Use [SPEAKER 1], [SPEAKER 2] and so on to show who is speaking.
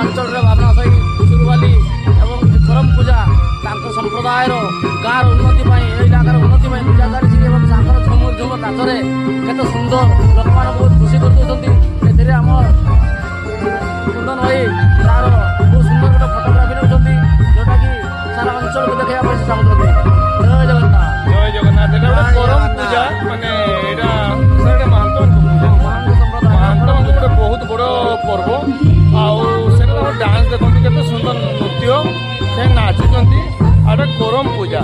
[SPEAKER 1] अंचल भावना सही सुरुवाली एवं करम पूजा संप्रदायर गाँव उन्नति इलाकार उन्नति पूजा चलती झुमुर झुमुर नाचरे केते सुंदर लोक मैंने बहुत खुशी कर दौरान आम कुंदन भाई तार बहुत सुंदर गोटे फोटोग्राफी नौकरी जोटा कि सारा अंचल को देखा चाहते। जय जगन्नाथ
[SPEAKER 2] जय जगन्नाथ करम पूजा माने महांत गोटे बहुत बड़ पर्व डांस देखते केते सुंदर नृत्य से नाचुंट आटे करम पूजा